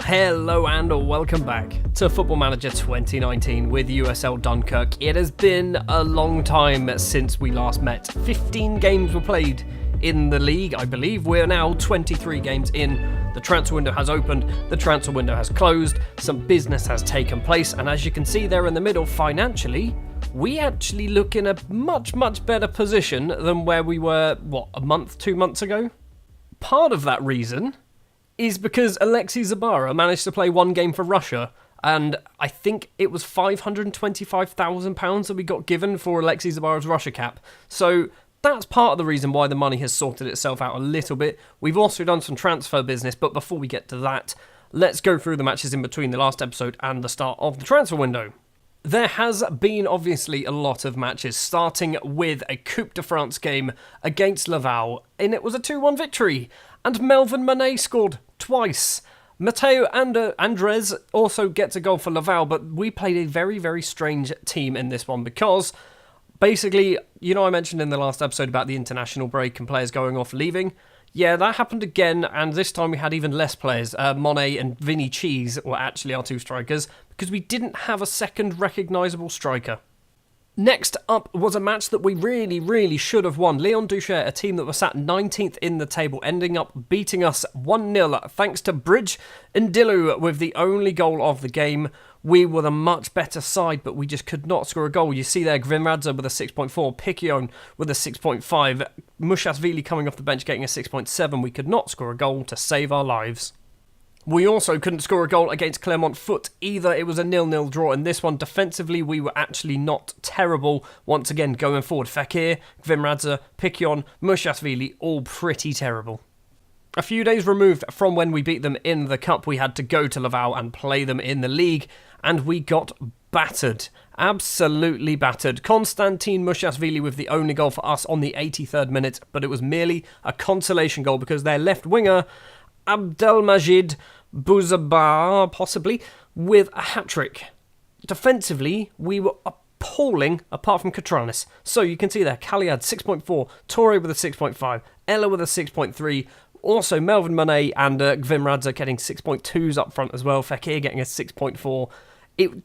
Hello and welcome back to Football Manager 2019 with USL Dunkerque. It has been a long time since we last met. 15 games were played in the league, I believe. We're now 23 games in. The transfer window has opened, the transfer window has closed, some business has taken place, and as you can see there in the middle, financially, we actually look in a much better position than where we were, a month, 2 months ago? Part of that reason is because Alexei Zabara managed to play one game for Russia, and I think it was £525,000 that we got given for Alexei Zabara's Russia cap. So that's part of the reason why the money has sorted itself out a little bit. We've also done some transfer business, but before we get to that, let's go through the matches in between the last episode and the start of the transfer window. There has been obviously a lot of matches, starting with a Coupe de France game against Laval, and it was a 2-1 victory, and Melvin Manet scored twice. Matteo Andres also gets a goal for Laval, but we played a very strange team in this one because basically, I mentioned in the last episode about the international break and players going off leaving. Yeah, that happened again, and this time we had even less players. Monet and Vinny Cheese were actually our two strikers because we didn't have a second recognisable striker. Next up was a match that we really should have won. Leon Ducher, a team that was sat 19th in the table, ending up beating us 1-0 thanks to Bridge and Dillu with the only goal of the game. We were the much better side, but we just could not score a goal. You see there, Grimradza with a 6.4, Piquion with a 6.5, Mushashvili coming off the bench getting a 6.7. We could not score a goal to save our lives. We also couldn't score a goal against Clermont Foot either. It was a 0-0 draw, and this one, defensively, we were actually not terrible. Once again, going forward, Fekir, Grimradza, Piquion, Mushashvili, all pretty terrible. A few days removed from when we beat them in the Cup, we had to go to Laval and play them in the league, and we got battered. Absolutely battered. Konstantin Mushashvili with the only goal for us on the 83rd minute, but it was merely a consolation goal because their left winger, Abdelmajid Bouzabar, possibly, with a hat-trick. Defensively, we were appalling, apart from Katranis. So you can see there, Kaliad 6.4, Torre with a 6.5, Ella with a 6.3, also Melvin Manet and Gvimradza getting 6.2s up front as well, Fekir getting a 6.4.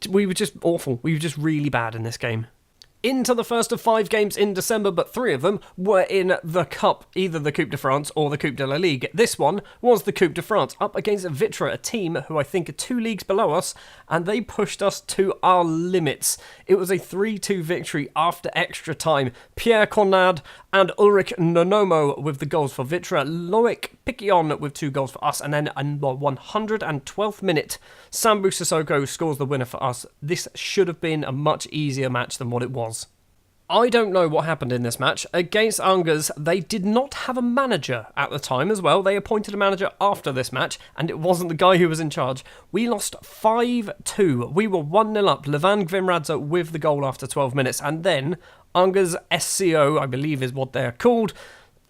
We were just awful. We were just really bad in this game. Into the first of 5 games in December, but 3 of them were in the Cup, either the Coupe de France or the Coupe de la Ligue. This one was the Coupe de France, up against Vitra, a team who I think are 2 leagues below us, and they pushed us to our limits. It was a 3-2 victory after extra time. Pierre Conrad and Ulrich Nonomo with the goals for Vitra, Loic Piquion with 2 goals for us, and then in the 112th minute, Sambu Sissoko scores the winner for us. This should have been a much easier match than what it was. I don't know what happened in this match. Against Angers, they did not have a manager at the time as well. They appointed a manager after this match, and it wasn't the guy who was in charge. We lost 5-2. We were 1-0 up. Levan Gvimradza with the goal after 12 minutes, and then Angers SCO, I believe is what they're called,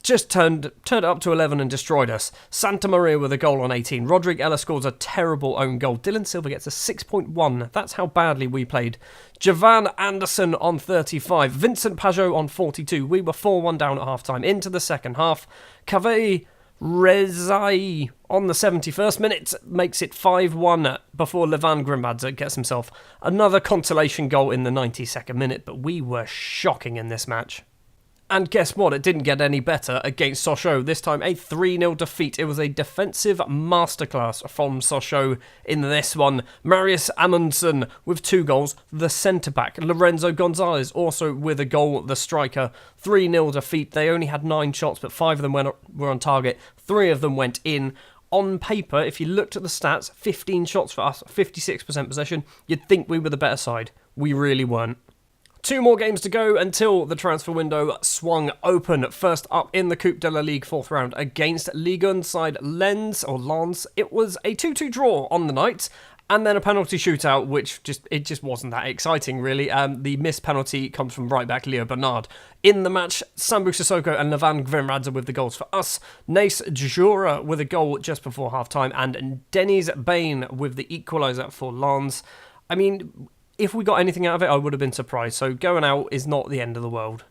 just turned it up to 11 and destroyed us. Santa Maria with a goal on 18. Rodrigue Ella scores a terrible own goal. Dylan Silva gets a 6.1. That's how badly we played. Javan Anderson on 35. Vincent Pajot on 42. We were 4-1 down at half-time. Into the second half. Kaveh Rezai on the 71st minute makes it 5-1 before Levan Grimradza gets himself another consolation goal in the 92nd minute. But we were shocking in this match. And guess what? It didn't get any better against Sochaux. This time a 3-0 defeat. It was a defensive masterclass from Sochaux in this one. Marius Amundsen with 2 goals. The centre-back, Lorenzo Gonzalez, also with a goal. The striker, 3-0 defeat. They only had 9 shots, but 5 of them were on target. 3 of them went in. On paper, if you looked at the stats, 15 shots for us, 56% possession, you'd think we were the better side. We really weren't. 2 more games to go until the transfer window swung open. First up in the Coupe de la Ligue 4th round against Ligue 1 side Lens. It was a 2-2 draw on the night, and then a penalty shootout, which just wasn't that exciting, really. The missed penalty comes from right back Leo Bernard. In the match, Sambu Sissoko and Levan Gvimradza with the goals for us. Nace Jura with a goal just before half-time, and Denis Bain with the equaliser for Lens. I mean, if we got anything out of it, I would have been surprised. So going out is not the end of the world.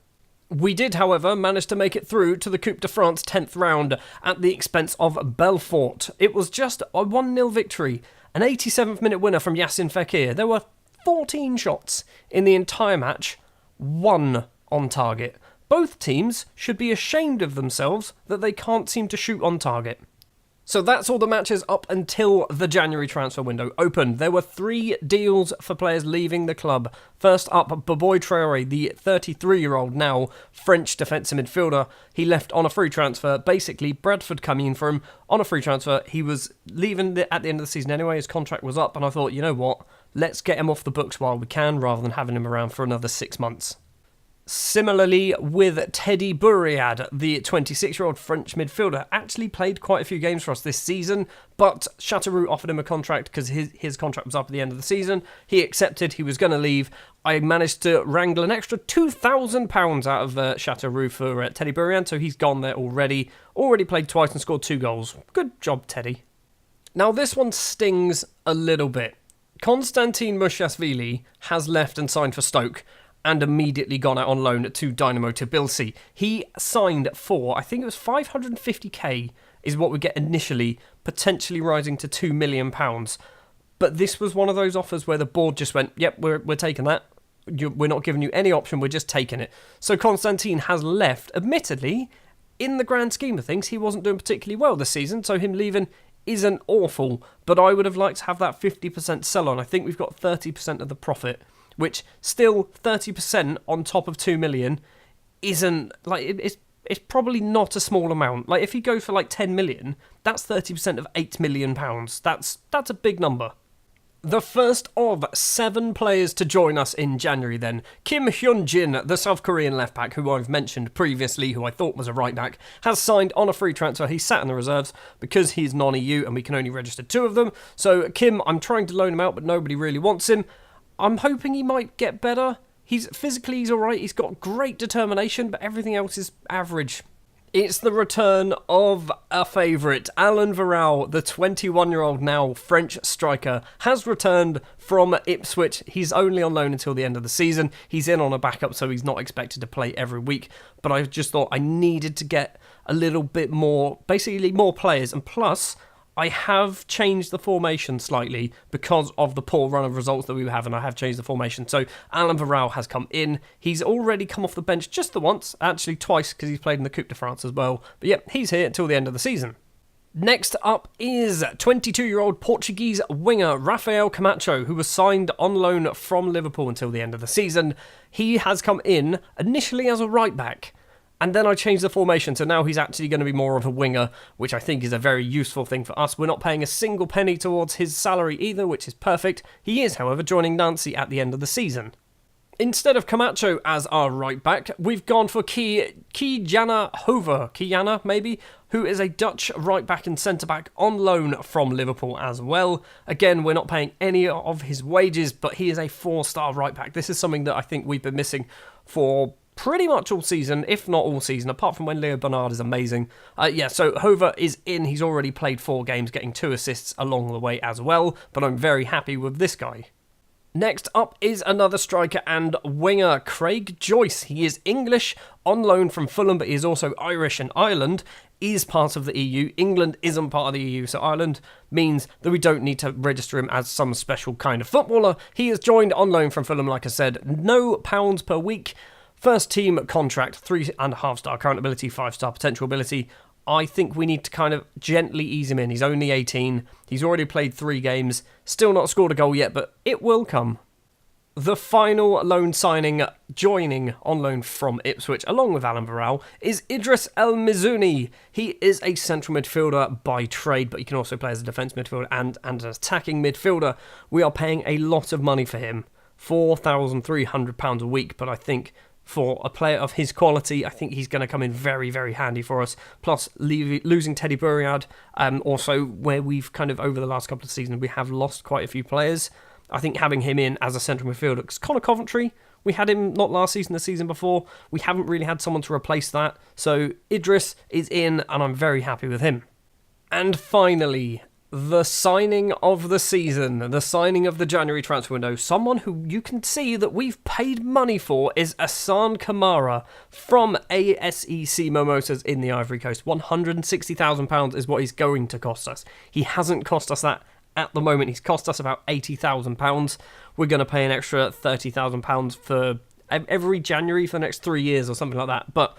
We did, however, manage to make it through to the Coupe de France 10th round at the expense of Belfort. It was just a 1-0 victory, an 87th minute winner from Yacine Fekir. There were 14 shots in the entire match, 1 on target. Both teams should be ashamed of themselves that they can't seem to shoot on target. So that's all the matches up until the January transfer window opened. There were 3 deals for players leaving the club. First up, Boboy Traoré, the 33-year-old now French defensive midfielder. He left on a free transfer. Basically, Bradford coming in for him on a free transfer. He was leaving at the end of the season anyway. His contract was up, and I thought, you know what? Let's get him off the books while we can, rather than having him around for another 6 months. Similarly with Teddy Bouriad, the 26-year-old French midfielder, actually played quite a few games for us this season, but Châteauroux offered him a contract because his contract was up at the end of the season. He accepted, he was going to leave. I managed to wrangle an extra £2,000 out of Châteauroux for Teddy Bouriad, so he's gone there already. Already played twice and scored 2 goals. Good job, Teddy. Now this one stings a little bit. Konstantin Mushashvili has left and signed for Stoke, and immediately gone out on loan to Dynamo Tbilisi. He signed for, I think it was 550k is what we get initially, potentially rising to £2 million. But this was one of those offers where the board just went, yep, we're taking that. We're not giving you any option, we're just taking it. So Konstantin has left. Admittedly, in the grand scheme of things, he wasn't doing particularly well this season, so him leaving isn't awful, but I would have liked to have that 50% sell-on. I think we've got 30% of the profit, which still 30% on top of 2 million isn't, like, it's probably not a small amount. Like, if you go for like 10 million, that's 30% of £8 million. That's a big number. The first of 7 players to join us in January then. Kim Hyun-jin, the South Korean left-back who I've mentioned previously, who I thought was a right-back, has signed on a free transfer. He's sat in the reserves because he's non-EU and we can only register 2 of them. So Kim, I'm trying to loan him out, but nobody really wants him. I'm hoping he might get better. He's alright, he's got great determination, but everything else is average. It's the return of a favourite. Alain Varral, the 21-year-old now French striker, has returned from Ipswich. He's only on loan until the end of the season. He's in on a backup, so he's not expected to play every week. But I just thought I needed to get a little bit more, basically more players. And plus, I have changed the formation slightly because of the poor run of results that we have, and I have changed the formation. So Alain Varral has come in. He's already come off the bench just the once, actually twice, because he's played in the Coupe de France as well. But yep, he's here until the end of the season. Next up is 22-year-old Portuguese winger Rafael Camacho, who was signed on loan from Liverpool until the end of the season. He has come in initially as a right-back, and then I changed the formation, so now he's actually going to be more of a winger, which I think is a very useful thing for us. We're not paying a single penny towards his salary either, which is perfect. He is, however, joining Nancy at the end of the season. Instead of Camacho as our right-back, we've gone for Kijana Hover, Kijana maybe, who is a Dutch right-back and centre-back on loan from Liverpool as well. Again, we're not paying any of his wages, but he is a 4-star right-back. This is something that I think we've been missing for pretty much all season, if not all season, apart from when Leo Bernard is amazing. So Hover is in. He's already played 4 games, getting 2 assists along the way as well, but I'm very happy with this guy. Next up is another striker and winger, Craig Joyce. He is English, on loan from Fulham, but he is also Irish, and Ireland is part of the EU. England isn't part of the EU, so Ireland means that we don't need to register him as some special kind of footballer. He has joined on loan from Fulham, like I said, no pounds per week. First team contract, 3.5-star current ability, 5-star potential ability. I think we need to kind of gently ease him in. He's only 18. He's already played 3 games. Still not scored a goal yet, but it will come. The final loan signing, joining on loan from Ipswich, along with Alain Varral, is Idris El Mizouni. He is a central midfielder by trade, but he can also play as a defence midfielder and an attacking midfielder. We are paying a lot of money for him, £4,300 a week, but I think for a player of his quality, I think he's going to come in very, very handy for us. Plus, losing Teddy Bouriad, also where we've kind of, over the last couple of seasons, we have lost quite a few players. I think having him in as a central midfielder, because Connor Coventry, we had him not last season, the season before. We haven't really had someone to replace that. So Idris is in, and I'm very happy with him. And finally, The signing of the season, the signing of the January transfer window, someone who you can see that we've paid money for is Assane Kamara from ASEC Mimosas in the Ivory Coast. £160,000 is what he's going to cost us. He hasn't cost us that at the moment. He's cost us about £80,000. We're going to pay an extra £30,000 for every January for the next 3 years or something like that. But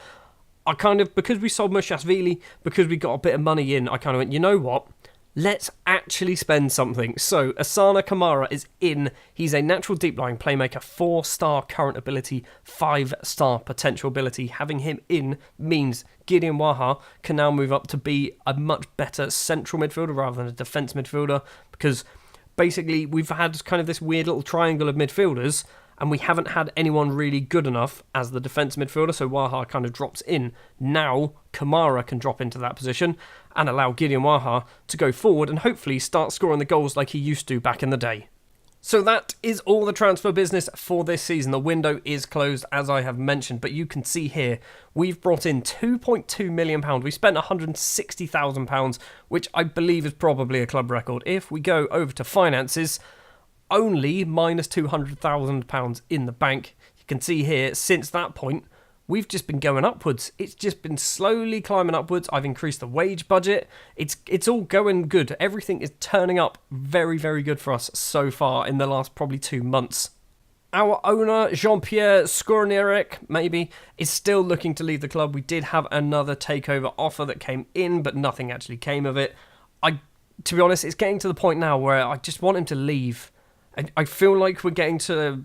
because we sold Mushashvili, because we got a bit of money in, I kind of went, you know what? Let's actually spend something. So, Assane Kamara is in. He's a natural deep-lying playmaker, 4-star current ability, 5-star potential ability. Having him in means Gideon Waha can now move up to be a much better central midfielder rather than a defence midfielder, because basically we've had kind of this weird little triangle of midfielders, and we haven't had anyone really good enough as the defence midfielder, so Waha kind of drops in. Now, Kamara can drop into that position and allow Gideon Waha to go forward and hopefully start scoring the goals like he used to back in the day. So that is all the transfer business for this season. The window is closed, as I have mentioned, but you can see here, we've brought in £2.2 million. We spent £160,000, which I believe is probably a club record. If we go over to finances, only minus £200,000 in the bank. You can see here, since that point, we've just been going upwards. It's just been slowly climbing upwards. I've increased the wage budget. It's all going good. Everything is turning up very, very good for us so far in the last probably 2 months. Our owner, Jean-Pierre Skournierek, maybe, is still looking to leave the club. We did have another takeover offer that came in, but nothing actually came of it. To be honest, it's getting to the point now where I just want him to leave. I feel like we're getting to,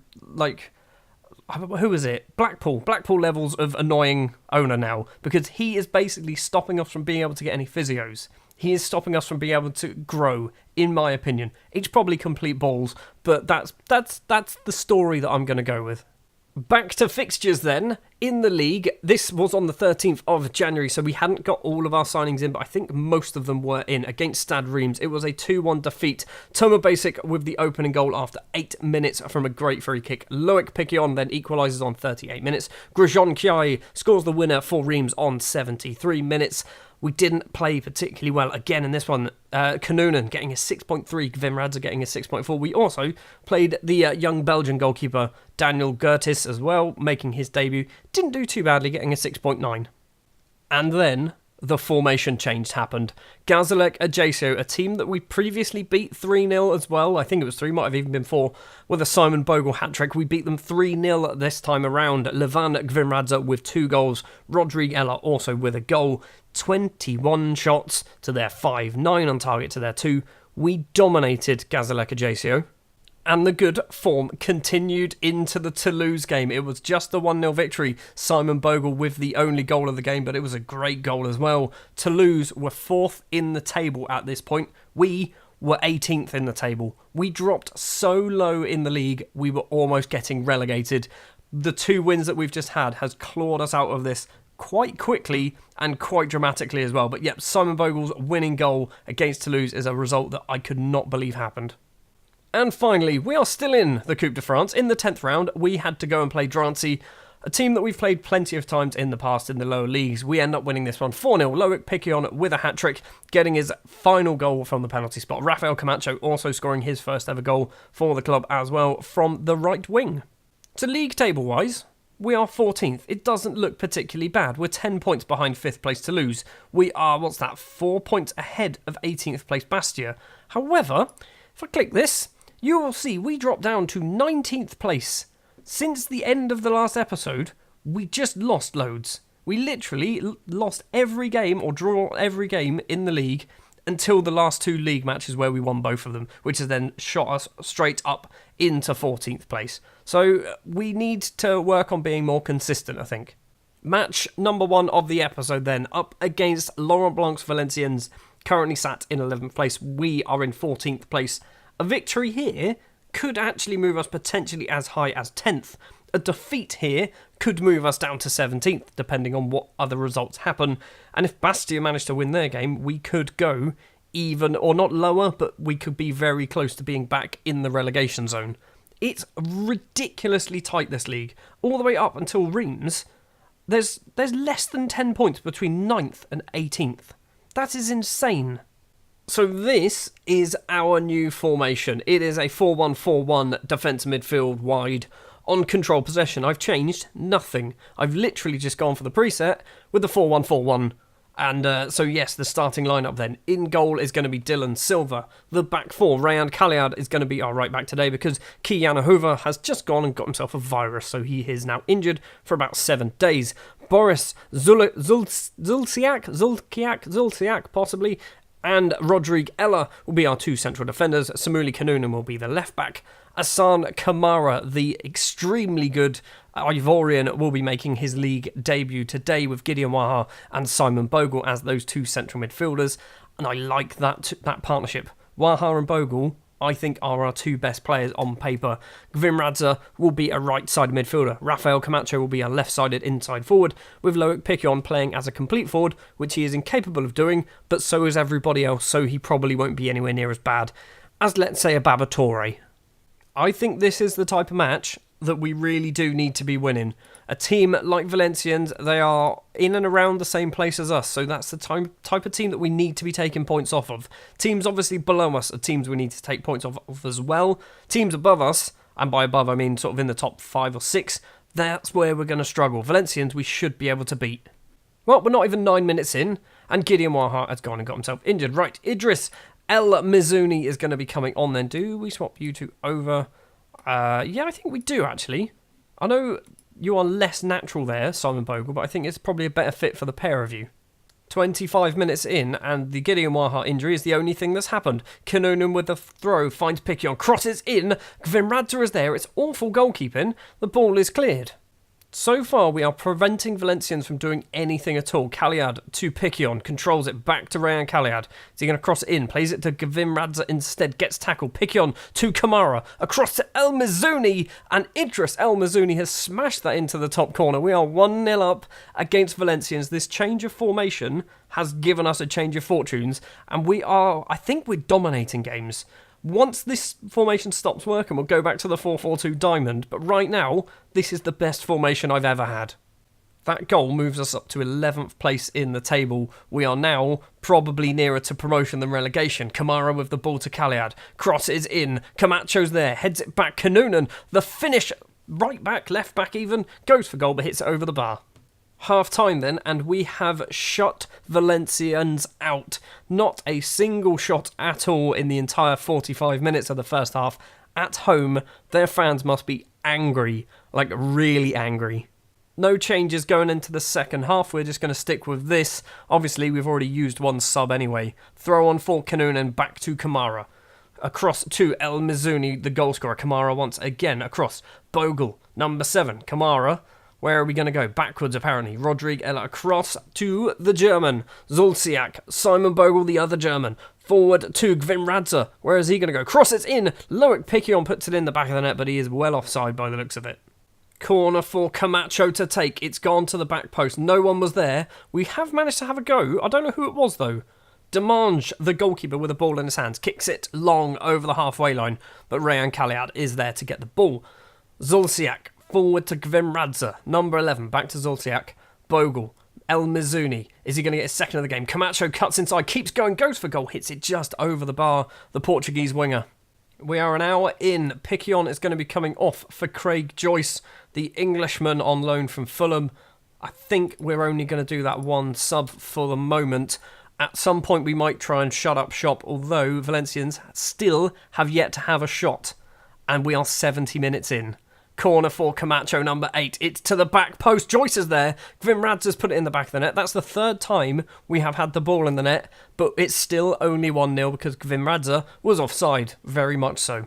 who is it? Blackpool levels of annoying owner now, because he is basically stopping us from being able to get any physios. He is stopping us from being able to grow, in my opinion. It's probably complete balls, but that's the story that I'm going to go with. Back to fixtures then. In the league, this was on the 13th of January, so we hadn't got all of our signings in, but I think most of them were in. Against Stade Reims, it was a 2-1 defeat. Thomas Basic with the opening goal after 8 minutes from a great free kick. Loic Piquillon then equalises on 38 minutes. Grijon Kiai scores the winner for Reims on 73 minutes. We didn't play particularly well again in this one. Kanunen getting a 6.3, Vimradza getting a 6.4. We also played the young Belgian goalkeeper Daniel Gertis as well, making his debut. Didn't do too badly, getting a 6.9. And then the formation change happened. Gazalek Ajaccio, a team that we previously beat 3-0 as well. I think it was 3, might have even been 4, with a Simon Bogle hat-trick. We beat them 3-0 this time around. Levan Gvimradza with 2 goals. Rodrigue Ella also with a goal. 21 shots to their 5, 9 on target to their 2. We dominated Gazalek Ajaccio. And the good form continued into the Toulouse game. It was just the 1-0 victory. Simon Bogle with the only goal of the game, but it was a great goal as well. Toulouse were 4th in the table at this point. We were 18th in the table. We dropped so low in the league, we were almost getting relegated. The 2 wins that we've just had has clawed us out of this quite quickly and quite dramatically as well. But yep, Simon Bogle's winning goal against Toulouse is a result that I could not believe happened. And finally, we are still in the Coupe de France. In the 10th round, we had to go and play Drancy, a team that we've played plenty of times in the past in the lower leagues. We end up winning this one 4-0. Loic Piquillon with a hat-trick, getting his final goal from the penalty spot. Rafael Camacho also scoring his first ever goal for the club as well from the right wing. So league table-wise, we are 14th. It doesn't look particularly bad. We're 10 points behind 5th place Toulouse. We are, 4 points ahead of 18th place Bastia. However, if I click this, you will see we dropped down to 19th place. Since the end of the last episode, we just lost loads. We literally lost every game or draw every game in the league until the last 2 league matches where we won both of them, which has then shot us straight up into 14th place. So we need to work on being more consistent, I think. Match number 1 of the episode then, up against Laurent Blanc's Valenciennes, currently sat in 11th place. We are in 14th place. A victory here could actually move us potentially as high as 10th. A defeat here could move us down to 17th, depending on what other results happen. And if Bastia managed to win their game, we could go even, or not lower, but we could be very close to being back in the relegation zone. It's ridiculously tight, this league. All the way up until Reims, there's less than 10 points between 9th and 18th. That is insane. So this is our new formation. It is a 4-1-4-1 defence midfield wide on control possession. I've changed nothing. I've literally just gone for the preset with the 4-1-4-1. And so yes, the starting lineup then. In goal is going to be Dylan Silva. The back four, Rayan Kaliad, is going to be our right back today because Kijana Hoover has just gone and got himself a virus, so he is now injured for about 7 days. Boris Zulciak, possibly, and Rodrigue Ella will be our two central defenders. Samuli Kanunen will be the left back. Asan Kamara, the extremely good Ivorian, will be making his league debut today with Gideon Waha and Simon Bogle as those two central midfielders. And I like that partnership. Waha and Bogle, I think, are our two best players on paper. Gvimradze will be a right-sided midfielder. Rafael Camacho will be a left-sided inside forward, with Loic Piquion playing as a complete forward, which he is incapable of doing, but so is everybody else, so he probably won't be anywhere near as bad as, let's say, a Baba Toure. I think this is the type of match that we really do need to be winning. A team like Valencians, they are in and around the same place as us, so that's the type of team that we need to be taking points off of. Teams obviously below us are teams we need to take points off of as well. Teams above us, and by above I mean sort of in the top 5 or 6, that's where we're going to struggle. Valencians we should be able to beat. Well, we're not even 9 minutes in, and Gideon Waha has gone and got himself injured. Right, Idris El Mizuni is going to be coming on then. Do we swap you two over? Yeah, I think we do, actually. I know you are less natural there, Simon Bogle, but I think it's probably a better fit for the pair of you. 25 minutes in, and the Gideon Waha injury is the only thing that's happened. Kanunen with the throw finds Piquion, crosses in. Gvimradze is there. It's awful goalkeeping. The ball is cleared. So far, we are preventing Valencians from doing anything at all. Kaliad to Piquion, controls it back to Rayan Kaliad. Is he going to cross it in? Plays it to Gvimradze instead, gets tackled. Piquion to Kamara, across to El Mizuni, and Idris El Mizuni has smashed that into the top corner. We are 1-0 up against Valencians. This change of formation has given us a change of fortunes, and I think we're dominating games. Once this formation stops working, we'll go back to the 4-4-2 diamond, but right now, this is the best formation I've ever had. That goal moves us up to 11th place in the table. We are now probably nearer to promotion than relegation. Kamara with the ball to Kaliad. Cross is in. Camacho's there. Heads it back. Kanunen. The finish. Right back, left back even. Goes for goal but hits it over the bar. Half time then, and we have shut Valencians out. Not a single shot at all in the entire 45 minutes of the first half. At home, their fans must be angry, like really angry. No changes going into the second half. We're just going to stick with this. Obviously, we've already used one sub anyway. Throw on for Kanunen, back to Kamara. Across to El Mizuni, the goalscorer. Kamara once again across. Bogle, number 7. Kamara. Where are we going to go? Backwards, apparently. Rodrigue Ella across to the German. Zulciak. Simon Bogle, the other German. Forward to Gvimradze. Where is he going to go? Cross it in. Loic Piquion puts it in the back of the net, but he is well offside by the looks of it. Corner for Camacho to take. It's gone to the back post. No one was there. We have managed to have a go. I don't know who it was, though. Demange, the goalkeeper with the ball in his hands, kicks it long over the halfway line, but Rayan Kaliad is there to get the ball. Zulciak. Forward to Gvimradze, number 11, back to Zulciak, Bogle, El Mizuni. Is he going to get his second of the game? Camacho cuts inside, keeps going, goes for goal, hits it just over the bar, the Portuguese winger. We are an hour in. Piquion is going to be coming off for Craig Joyce, the Englishman on loan from Fulham. I think we're only going to do that one sub for the moment. At some point we might try and shut up shop, although Valencians still have yet to have a shot. And we are 70 minutes in. Corner for Camacho, number 8. It's to the back post. Joyce is there. Gvimradze's put it in the back of the net. That's the third time we have had the ball in the net, but it's still only 1-0 because Gvimradze was offside, very much so.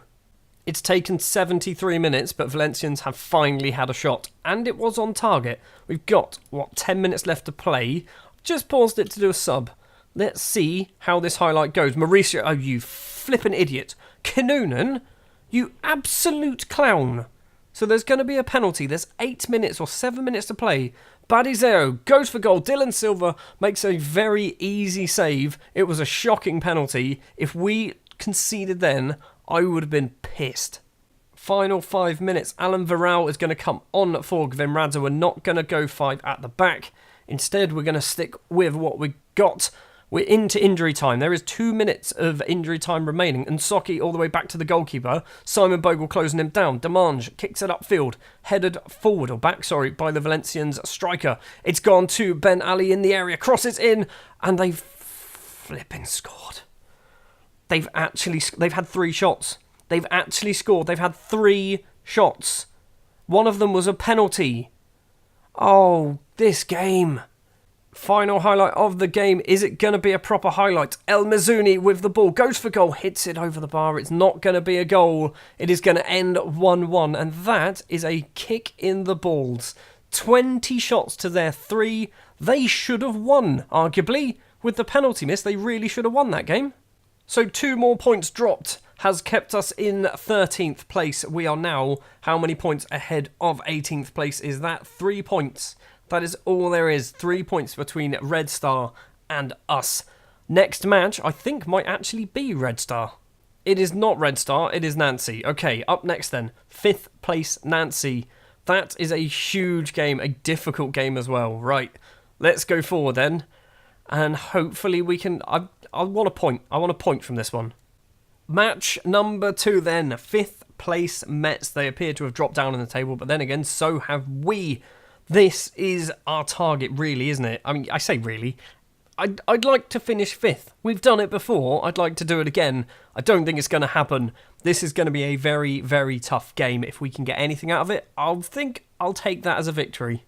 It's taken 73 minutes, but Valencians have finally had a shot, and it was on target. We've got, 10 minutes left to play. Just paused it to do a sub. Let's see how this highlight goes. Mauricio, oh, you flippin' idiot. Kanunen, you absolute clown. So there's going to be a penalty. There's 8 minutes or 7 minutes to play. Badizeo goes for goal. Dylan Silva makes a very easy save. It was a shocking penalty. If we conceded then, I would have been pissed. Final 5 minutes. Alan Varel is going to come on for Gvimradze. We're not going to go 5 at the back. Instead, we're going to stick with what we got We're into injury time. There is 2 minutes of injury time remaining. And Soki all the way back to the goalkeeper. Simon Bogle closing him down. Demange kicks it upfield. Headed forward, or back, sorry, by the Valencians striker. It's gone to Ben Ali in the area. Crosses in. And they've flipping scored. They've had 3 shots. They've actually scored. They've had 3 shots. One of them was a penalty. Oh, this game. Final highlight of the game. Is it going to be a proper highlight? El Mizuni with the ball. Goes for goal. Hits it over the bar. It's not going to be a goal. It is going to end 1-1. And that is a kick in the balls. 20 shots to their 3. They should have won, arguably. With the penalty miss, they really should have won that game. So 2 more points dropped has kept us in 13th place. We are now, how many points ahead of 18th place is that? 3 points. That is all there is. 3 points between Red Star and us. Next match, I think, might actually be Red Star. It is not Red Star, it is Nancy. Okay, up next then. 5th place, Nancy. That is a huge game, a difficult game as well. Right, let's go forward then. And hopefully we can... I want a point. I want a point from this one. Match number 2 then. 5th place Mets. They appear to have dropped down in the table, but then again, so have we. This is our target, really, isn't it? I mean, I say really. I'd like to finish 5th. We've done it before. I'd like to do it again. I don't think it's going to happen. This is going to be a very, very tough game. If we can get anything out of it, I'll take that as a victory.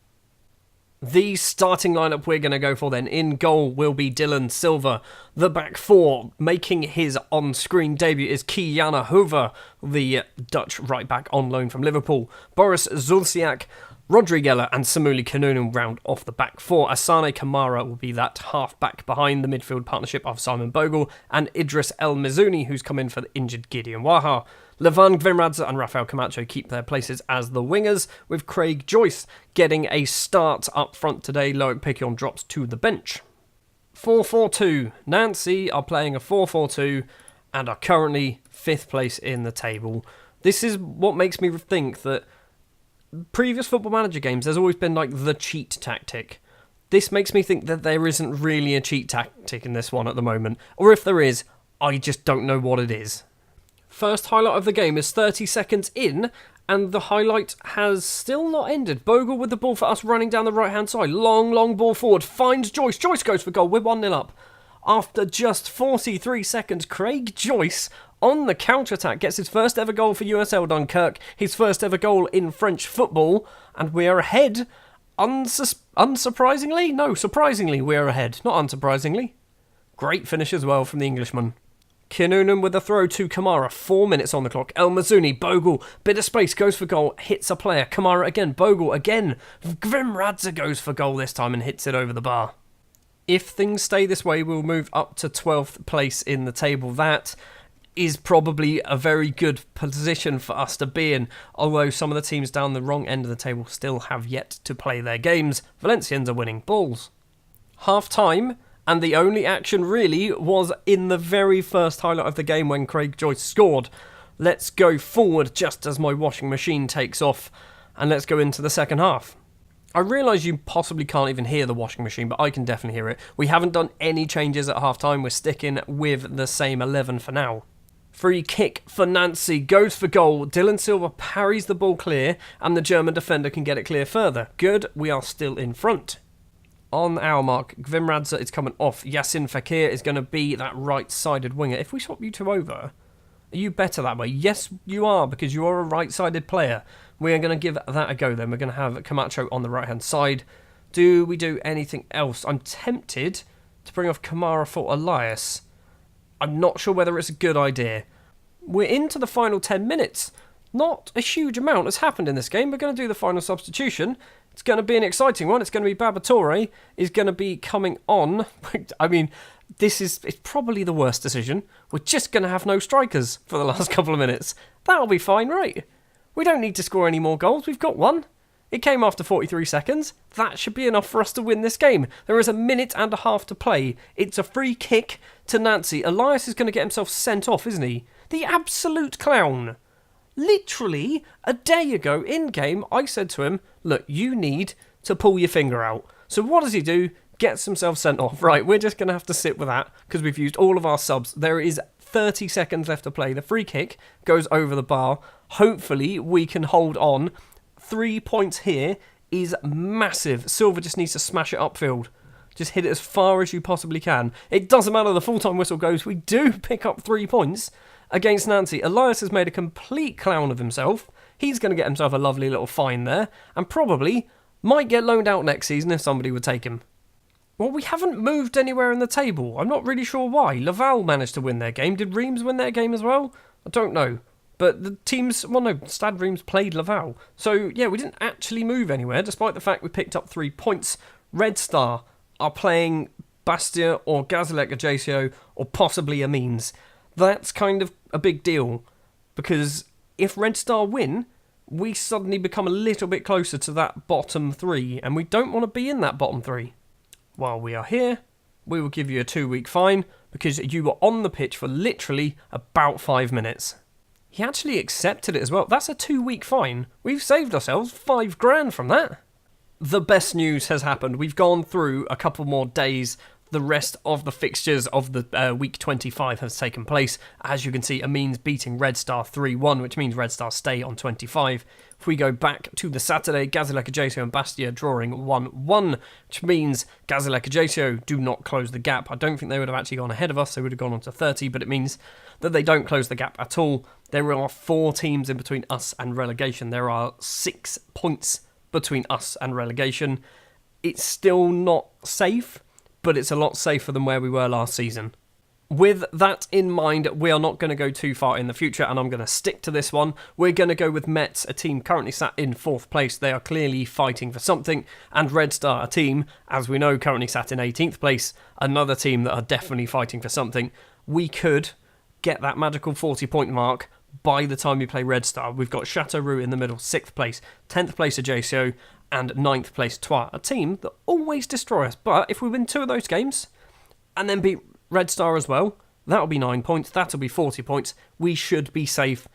The starting lineup we're going to go for then. In goal will be Dylan Silva. The back 4, making his on-screen debut, is Kijana Hoover, the Dutch right-back on loan from Liverpool. Boris Zulsiak, Rodri Geller and Samuli Kanunun round off the back 4. Asane Kamara will be that half-back behind the midfield partnership of Simon Bogle and Idris El Mizuni, who's come in for the injured Gideon Waha. Levan Gvimradze and Rafael Camacho keep their places as the wingers, with Craig Joyce getting a start up front today. Loic Piquion drops to the bench. 4-4-2. Nancy are playing a 4-4-2 and are currently 5th place in the table. This is what makes me think that previous Football Manager games, there's always been like the cheat tactic. This makes me think that there isn't really a cheat tactic in this one at the moment. Or if there is, I just don't know what it is. First highlight of the game is 30 seconds in, and the highlight has still not ended. Bogle with the ball for us running down the right-hand side. Long ball forward. Finds Joyce. Joyce goes for goal. We're 1-0 up. After just 43 seconds, Craig Joyce on the counter-attack gets his first ever goal for USL Dunkerque, his first ever goal in French football, and we are ahead. Unsurprisingly? No, surprisingly we are ahead. Not unsurprisingly. Great finish as well from the Englishman. Kinnunen with a throw to Kamara. 4 minutes on the clock. El Mizuni, Bogle, bit of space, goes for goal, hits a player. Kamara again, Bogle again. Gvimradze goes for goal this time and hits it over the bar. If things stay this way, we'll move up to 12th place in the table. That is probably a very good position for us to be in, although some of the teams down the wrong end of the table still have yet to play their games. Valencians are winning balls. Half-time, and the only action really was in the very first highlight of the game when Craig Joyce scored. Let's go forward just as my washing machine takes off, and let's go into the second half. I realise you possibly can't even hear the washing machine, but I can definitely hear it. We haven't done any changes at half-time. We're sticking with the same 11 for now. Free kick for Nancy, goes for goal. Dylan Silva parries the ball clear, and the German defender can get it clear further. Good, we are still in front. On our mark, Gvimradze is coming off. Yasin Fakir is going to be that right-sided winger. If we swap you two over, are you better that way? Yes, you are, because you are a right-sided player. We are going to give that a go then. We're going to have Camacho on the right-hand side. Do we do anything else? I'm tempted to bring off Kamara for Elias. I'm not sure whether it's a good idea. We're into the final 10 minutes. Not a huge amount has happened in this game. We're going to do the final substitution. It's going to be an exciting one. It's going to be Babatore is going to be coming on. I mean, it's probably the worst decision. We're just going to have no strikers for the last couple of minutes. That'll be fine, right? We don't need to score any more goals. We've got one. It came after 43 seconds. That should be enough for us to win this game. There is a minute and a half to play. It's a free kick to Nancy. Elias is going to get himself sent off, isn't he? The absolute clown. Literally, a day ago in-game, I said to him, look, you need to pull your finger out. So what does he do? gets himself sent off. Right, we're just going to have to sit with that because we've used all of our subs. There is 30 seconds left to play. The free kick goes over the bar. Hopefully, we can hold on. 3 points here is massive. Silva just needs to smash it upfield. Just hit it as far as you possibly can. It doesn't matter, the full-time whistle goes. We do pick up 3 points against Nancy. Elias has made a complete clown of himself. He's going to get himself a lovely little fine there. And probably might get loaned out next season if somebody would take him. Well, we haven't moved anywhere in the table. I'm not really sure why. Laval managed to win their game. Did Reims win their game as well? I don't know. But the teams... Well, no, Stade Reims played Laval. So, yeah, we didn't actually move anywhere, despite the fact we picked up 3 points. Red Star are playing Bastia or Gazalec Ajaccio or possibly Amiens. That's kind of a big deal, because if Red Star win, we suddenly become a little bit closer to that bottom 3, and we don't want to be in that bottom 3. While we are here, we will give you a 2-week fine, because you were on the pitch for literally about 5 minutes. He actually accepted it as well. That's a 2-week fine. We've saved ourselves $5,000 from that. The best news has happened. We've gone through a couple more days. The rest of the fixtures of the week 25 has taken place. As you can see, Amiens beating Red Star 3-1, which means Red Star stay on 25. If we go back to the Saturday, Gazalec Ajaccio and Bastia drawing 1-1, which means Gazalec Ajaccio do not close the gap. I don't think they would have actually gone ahead of us. They would have gone on to 30, but it means that they don't close the gap at all. There are 4 teams in between us and relegation. There are 6 points between us and relegation. It's still not safe, but it's a lot safer than where we were last season. With that in mind, we are not going to go too far in the future, and I'm going to stick to this one. We're going to go with Metz, a team currently sat in 4th place. They are clearly fighting for something. And Red Star, a team, as we know, currently sat in 18th place. Another team that are definitely fighting for something. We could get that magical 40-point mark by the time we play Red Star. We've got Châteauroux in the middle, 6th place, 10th place Ajaccio, and 9th place Troyes, a team that always destroy us. But if we win 2 of those games, and then beat Red Star as well, that'll be 9 points, that'll be 40 points. We should be safe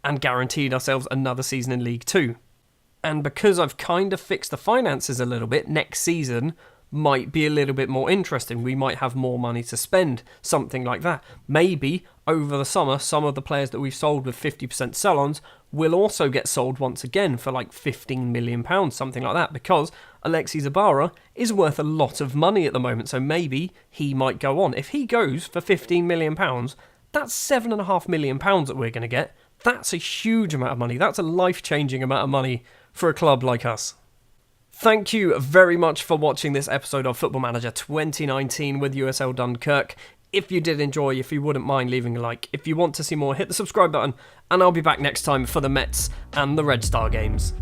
and guaranteed ourselves another season in League 2. And because I've kind of fixed the finances a little bit, next season might be a little bit more interesting. We might have more money to spend, something like that. Maybe over the summer, some of the players that we've sold with 50% sell-ons will also get sold once again for like £15 million, something like that, because Alexis Zabara is worth a lot of money at the moment, so maybe he might go on. If he goes for £15 million, that's £7.5 million that we're going to get. That's a huge amount of money. That's a life-changing amount of money for a club like us. Thank you very much for watching this episode of Football Manager 2019 with USL Dunkerque. If you did enjoy, if you wouldn't mind leaving a like, if you want to see more, hit the subscribe button, and I'll be back next time for the Mets and the Red Star games.